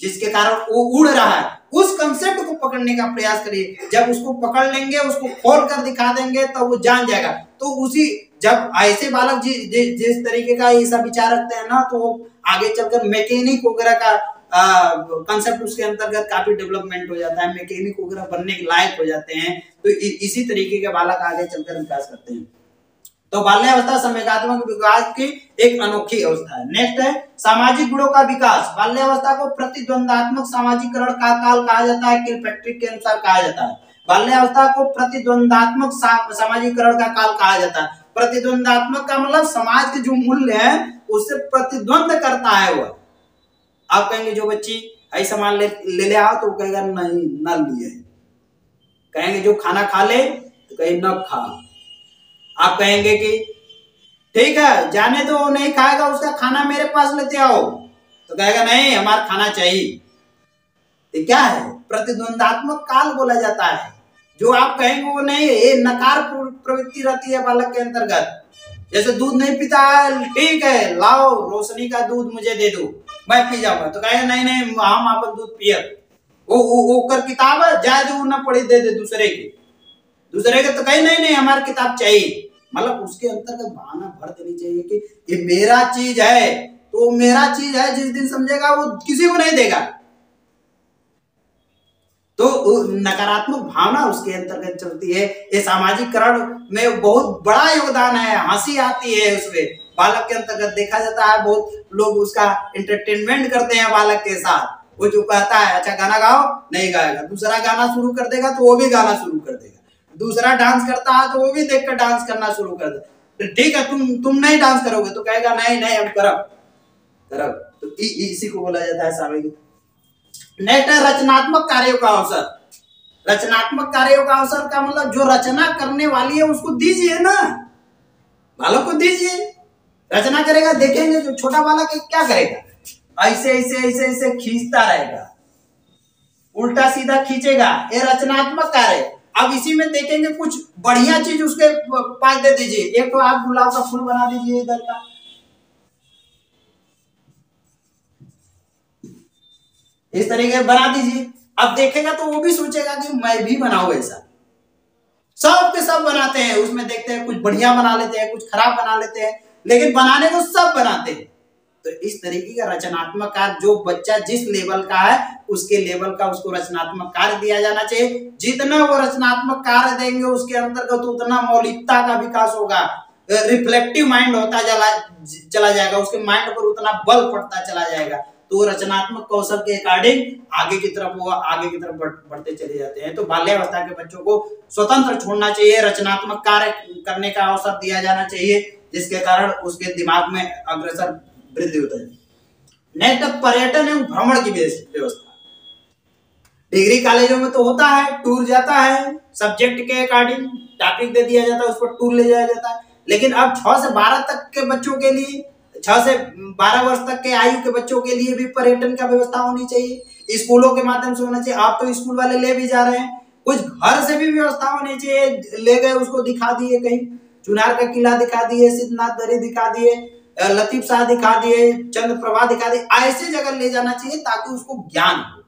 जिसके कारण वो उड़ रहा है। उस कंसेप्ट को पकड़ने का प्रयास करिए। जब उसको पकड़ लेंगे, उसको खोल कर दिखा देंगे, तब वो जान जाएगा। तो उसी जब ऐसे बालक जिस तरीके का ऐसा विचार रखते हैं ना, तो वो आगे चलकर मैकेनिक वगैरह का कंसेप्ट उसके अंतर्गत काफी डेवलपमेंट हो जाता है, मैकेनिक वगैरह बनने के लायक हो जाते हैं। तो इसी तरीके के बालक आगे चलकर विकास करते हैं। तो बाल्यावस्था संवेगात्मक विकास की एक अनोखी अवस्था है। नेक्स्ट है सामाजिक गुणों का विकास। बाल्यावस्था को प्रतिद्वंदात्मक सामाजिकरण का काल कहा जाता है, किलपैट्रिक के अनुसार कहा जाता है। बाल्यावस्था को प्रतिद्वंदात्मक सामाजिकरण का काल कहा जाता है। प्रतिद्वंदात्मक का मतलब समाज के जो मूल्य है उससे प्रतिद्वंद करता है वो। आप कहेंगे जो बच्ची ऐसा सामान ले आओ, तो कहेगा नहीं न लिए। कहेंगे जो खाना खा ले, तो कहे न खा। आप कहेंगे कि ठीक है जाने दो, नहीं खाएगा, उसका खाना मेरे पास लेते आओ, तो कहेगा नहीं हमारा खाना चाहिए। ये क्या है, प्रतिद्वंदात्मक काल बोला जाता है। जो आप कहेंगे वो नहीं, ये नकार प्रवृत्ति रहती है बालक के अंतर्गत। जैसे दूध नहीं पीता है, ठीक है लाओ रोशनी का दूध मुझे दे दो, मैं पी जाऊंगा, तो कहेगा नहीं नहीं हम आप दूध पिए। वो कर किताब है, जाए दो न पढ़ी, दे दे दूसरे की। दूसरे के तो कहीं नहीं नहीं हमारी किताब चाहिए, मतलब उसके अंतर्गत भावना भर देनी चाहिए कि ये मेरा चीज है, तो मेरा चीज है जिस दिन समझेगा वो किसी को नहीं देगा। तो नकारात्मक भावना उसके अंतर्गत चलती है। ये सामाजिकरण में बहुत बड़ा योगदान है, हंसी आती है उसमें, बालक के अंतर्गत देखा जाता है बहुत लोग उसका एंटरटेनमेंट करते हैं बालक के साथ। वो जो कहता है अच्छा गाना गाओ, नहीं गाएगा, दूसरा गाना शुरू कर देगा तो वो भी गाना शुरू कर देगा, दूसरा डांस करता है तो वो भी देखकर डांस करना शुरू कर देगा। ठीक है तुम नहीं डांस करोगे तो कहेगा नहीं नहीं हम करब करब। तो इसी को बोला जाता है सामाजिक। नेक्स्ट है रचनात्मक कार्यों का अवसर। रचनात्मक कार्यों का अवसर का मतलब जो रचना करने वाली है उसको दीजिए ना, बालक को दीजिए, रचना करेगा। देखेंगे जो छोटा बालक है क्या करेगा, ऐसे ऐसे ऐसे ऐसे खींचता रहेगा, उल्टा सीधा खींचेगा, ये रचनात्मक कार्य। अब इसी में देखेंगे कुछ बढ़िया चीज उसके पास दे दीजिए, एक तो आप गुलाब का फूल बना दीजिए इधर का, इस तरीके बना दीजिए। अब देखेगा तो वो भी सोचेगा कि मैं भी बनाऊं ऐसा। सब के सब बनाते हैं, उसमें देखते हैं कुछ बढ़िया बना लेते हैं, कुछ खराब बना लेते हैं, लेकिन बनाने को सब बनाते हैं। तो इस तरीके का रचनात्मक कार्य जो बच्चा जिस लेवल का है उसके लेवल का उसको रचनात्मक कार्य दिया जाना चाहिए। जितना वो रचनात्मक कार्य देंगे उसके अंतर्गत उतना मौलिकता का विकास होगा, रिफ्लेक्टिव माइंड होता चला जाएगा, उसके माइंड पर उतना बल पड़ता चला जाएगा। तो रचनात्मक कौशल के अकॉर्डिंग आगे की तरफ बढ़ते चले जाते हैं। तो बाल्यावस्था के बच्चों को स्वतंत्र छोड़ना चाहिए, रचनात्मक कार्य करने का अवसर दिया जाना चाहिए, जिसके कारण उसके दिमाग में अग्रसर वृद्धि होता है। नेक्स्ट पर्यटन एवं भ्रमण की व्यवस्था। डिग्री कॉलेजों में तो होता है, टूर जाता है, सब्जेक्ट के अकॉर्डिंग टॉपिक दे दिया जाता है, उस पर टूर ले जाया जाता है। लेकिन अब 6 से 12 तक के बच्चों के लिए, 6 से 12 वर्ष तक के आयु के बच्चों के लिए भी पर्यटन का व्यवस्था होनी चाहिए, स्कूलों के माध्यम से होना चाहिए। आप तो स्कूल वाले ले भी जा रहे हैं, कुछ घर से भी व्यवस्था होनी चाहिए। ले गए उसको दिखा दिए, कहीं चुनार का किला दिखा दिए, सिद्धनाथ दरी दिखा दिए, लतीफ शाह दिखा दिए, चंद्रप्रभा दिखा दिए, ऐसे जगह ले जाना चाहिए ताकि उसको ज्ञान हो।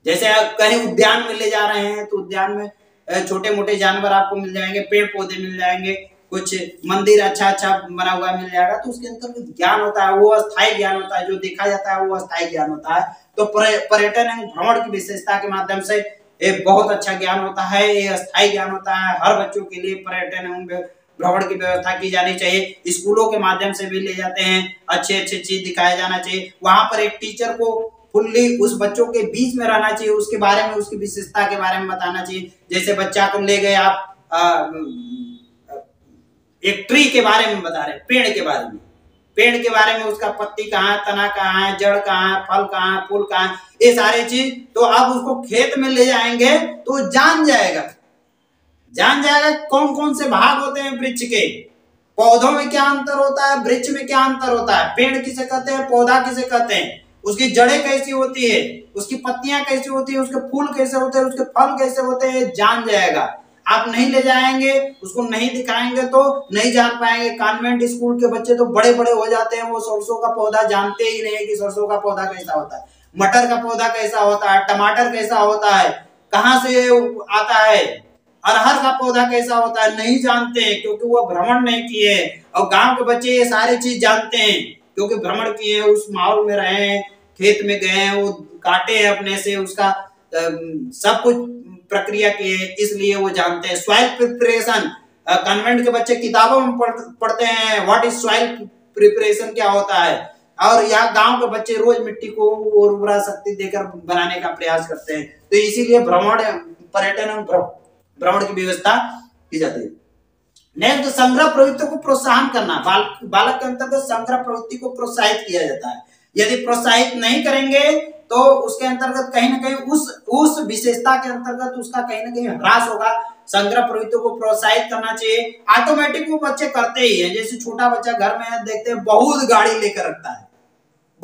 जैसे कहीं उद्यान में ले जा रहे हैं तो उद्यान में छोटे मोटे जानवर आपको मिल जाएंगे, पेड़ पौधे मिल जाएंगे, कुछ मंदिर अच्छा अच्छा बना हुआ मिल जाएगा, तो उसके अंदर ज्ञान होता है, वो अस्थायी ज्ञान होता है, जो देखा जाता है वो अस्थायी ज्ञान होता है। तो पर्यटन एवं भ्रमण की विशेषता के माध्यम से एक बहुत अच्छा ज्ञान होता है, ये अस्थायी ज्ञान होता है। हर बच्चों के लिए पर्यटन एवं भ्रमण की व्यवस्था की जानी चाहिए। स्कूलों के माध्यम से भी ले जाते हैं, अच्छे अच्छे चीज दिखाया जाना चाहिए। वहां पर एक टीचर को फुल्ली उस बच्चों के बीच में रहना चाहिए, उसके बारे में, उसकी विशेषता के बारे में बताना चाहिए। जैसे बच्चा को ले गए आप एक ट्री के बारे में बता रहे, पेड़ के बारे में, पेड़ के बारे में, उसका पत्ती कहाँ है, तना कहाँ है, जड़ कहाँ है, फल कहाँ है, फूल कहाँ है, ये सारे चीज। तो आप उसको खेत में ले जाएंगे तो जान जाएगा कौन कौन से भाग होते हैं वृक्ष के, पौधों में क्या अंतर होता है, वृक्ष में क्या अंतर होता है, पेड़ किसे कहते हैं, पौधा किसे कहते हैं, उसकी जड़ें कैसी होती है, उसकी पत्तियां कैसी होती है, उसके फूल कैसे होते हैं, उसके फल कैसे होते हैं, जान जाएगा। आप नहीं ले जाएंगे, उसको नहीं दिखाएंगे तो नहीं जान पाएंगे। कॉन्वेंट स्कूल के बच्चे तो बड़े बड़े हो जाते हैं, वो सरसों का पौधा जानते ही नहीं कि सरसों का पौधा कैसा होता है, मटर का पौधा कैसा होता है, टमाटर कैसा होता है, कहाँ से आता है, अरहर का पौधा कैसा होता है, नहीं जानते हैं क्योंकि वो भ्रमण नहीं किए। और गांव के बच्चे ये सारी चीज जानते हैं क्योंकि भ्रमण किए, उस माहौल में रहे हैं, खेत में गए हैं, वो काटे हैं अपने से, उसका सब कुछ प्रक्रिया की है, इसलिए वो जानते हैं। सॉइल प्रिपरेशन, कन्वेंट के बच्चे किताबों में पढ़ते हैं व्हाट इज सॉइल प्रिपरेशन क्या होता है, और यहाँ गांव के बच्चे रोज मिट्टी को उर्वरा शक्ति देकर बनाने का प्रयास करते हैं। तो इसीलिए पर्यटन एवं भ्रमण की व्यवस्था की जाती है। नेक्स्ट, संग्रह प्रवृत्ति को प्रोत्साहन करना। बालक के अंतर्गत संग्रह प्रवृत्ति को प्रोत्साहित किया जाता है। यदि प्रोत्साहित नहीं करेंगे तो उसके अंतर्गत कहीं ना कहीं उस विशेषता के अंतर्गत उसका कहीं ना कहीं ह्रास होगा। संग्रह प्रवृत्ति को प्रोत्साहित करना चाहिए। ऑटोमेटिक वो बच्चे करते ही है। जैसे छोटा बच्चा घर में देखते हैं बहुत गाड़ी लेकर रखता है,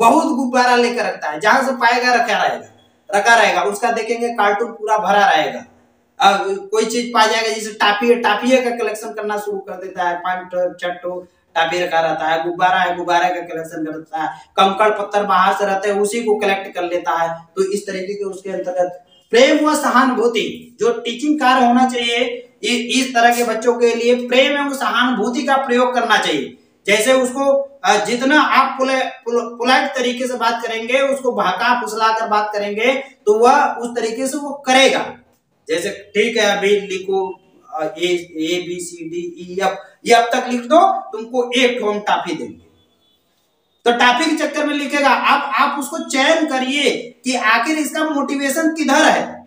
बहुत गुब्बारा लेकर रखता है, जहां से पाएगा रखा रहेगा, उसका देखेंगे कार्टून पूरा भरा रहेगा। कोई चीज पा जाएगा, जैसे टाफिए का कलेक्शन करना शुरू कर देता है, 5 छठो टाफी रखा रहता है, गुब्बारा है, गुब्बारा का कलेक्शन करता है, कंकड़ पत्थर बाहर से रहते हैं उसी को कलेक्ट कर लेता है। तो इस तरीके के उसके अंतर्गत प्रेम व सहानुभूति, जो टीचिंग कार्य होना चाहिए इस तरह के बच्चों के लिए प्रेम एवं सहानुभूति का प्रयोग करना चाहिए। जैसे उसको जितना आप पोलाइट तरीके से बात करेंगे, उसको बहका फुसला कर बात करेंगे तो वह उस तरीके से वो करेगा। जैसे ठीक है अभी लिखो A B C D E F, ये अब तक लिख दो, तुमको एक हम टाफी देंगे, तो टाफी के चक्कर में लिखेगा। अब आप उसको चयन करिए कि आखिर इसका मोटिवेशन किधर है,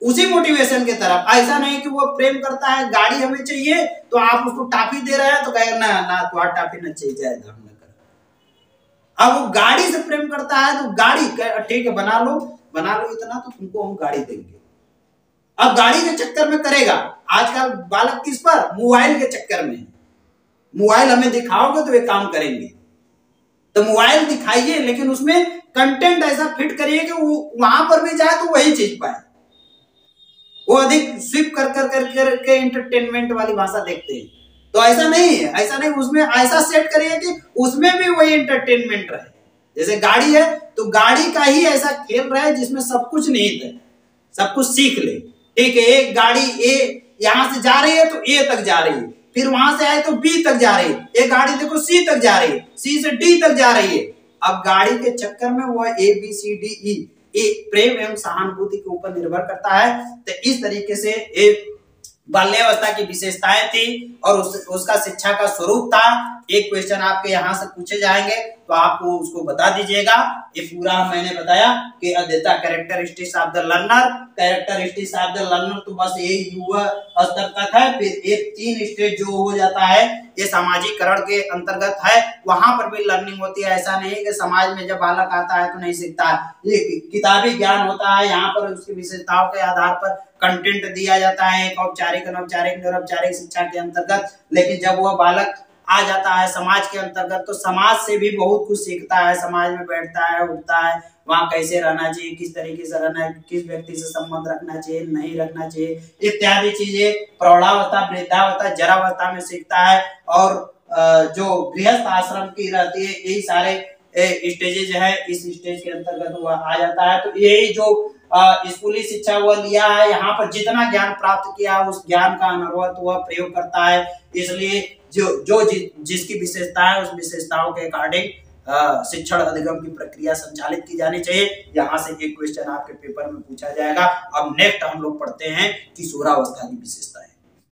उसी मोटिवेशन की तरफ। ऐसा नहीं कि वो प्रेम करता है गाड़ी हमें चाहिए तो आप उसको टाफी दे रहे हैं तो कहेगा ना ना तुम्हारा टाफी ना चाहिए, जाए धर्म न कर। अब वो गाड़ी से प्रेम करता है तो गाड़ी ठीक है बना लो इतना तो तुमको हम गाड़ी देंगे। अब गाड़ी के चक्कर में करेगा। आजकल बालक किस पर, मोबाइल के चक्कर में, मोबाइल हमें दिखाओगे तो ये काम करेंगे, तो मोबाइल दिखाइए लेकिन उसमें कंटेंट ऐसा फिट करिए कि वो वहां पर भी जाए तो वही चीज पाए। वो अधिक स्विप कर के एंटरटेनमेंट वाली भाषा देखते हैं, तो ऐसा नहीं है, ऐसा नहीं, उसमें ऐसा सेट करिए कि उसमें भी वही एंटरटेनमेंट रहे। जैसे गाड़ी है तो गाड़ी का ही ऐसा खेल रहा है जिसमें सब कुछ निहित है, सब कुछ सीख ले। ठीक है, एक गाड़ी ए यहां से जा रही है तो ए तक जा रही है, फिर वहां से आए तो बी तक जा रही है, एक गाड़ी देखो सी तक जा रही है, सी से डी तक जा रही है। अब गाड़ी के चक्कर में वह ए बी सी डी ई, प्रेम एवं सहानुभूति के ऊपर निर्भर करता है। तो इस तरीके से एक बाल्यावस्था की विशेषताएं थी और उसका शिक्षा का स्वरूप था। एक क्वेश्चन आपके यहाँ से पूछे जाएंगे तो आपको उसको बता दीजिएगा। ये पूरा मैंने बताया कि अध्येता characteristics of the learner, characteristics of the learner तो बस यही युवा स्तर तक है। फिर एक 3 स्टेज जो हो जाता है ये सामाजिकरण के अंतर्गत है, वहां पर भी लर्निंग होती है। ऐसा नहीं कि समाज में जब बालक आता है तो नहीं सीखता है, ये किताबी ज्ञान होता है। यहाँ पर उसकी विशेषताओं के आधार पर कंटेंट दिया जाता है एक औपचारिक अनौपचारिक निरौपचारिक शिक्षा के अंतर्गत। लेकिन जब वह बालक आ जाता है समाज के अंतर्गत तो समाज से भी बहुत कुछ सीखता है। समाज में बैठता है, उठता है, वहां कैसे रहना चाहिए, किस तरीके से रहना है, किस व्यक्ति से संबंध रखना चाहिए, नहीं रखना चाहिए, इत्यादि चीजें प्रौढ़ावस्था, वृद्धावस्था, जरावस्था में सीखता है। और जो गृहस्थ आश्रम की रहती है, यही सारे स्टेजेज है, इस स्टेज के अंतर्गत वह आ जाता है। तो यही जो स्कूली शिक्षा वह लिया है, यहाँ पर जितना ज्ञान प्राप्त किया उस ज्ञान का अनुभव वह प्रयोग करता है। इसलिए जिसकी विशेषता है उस विशेषताओं के अकॉर्डिंग शिक्षण अधिगम की प्रक्रिया संचालित की जानी चाहिए। यहाँ से एक क्वेश्चन आपके पेपर में पूछा जाएगा। अब नेक्स्ट हम लोग पढ़ते हैं किशोरावस्था की विशेषताएं।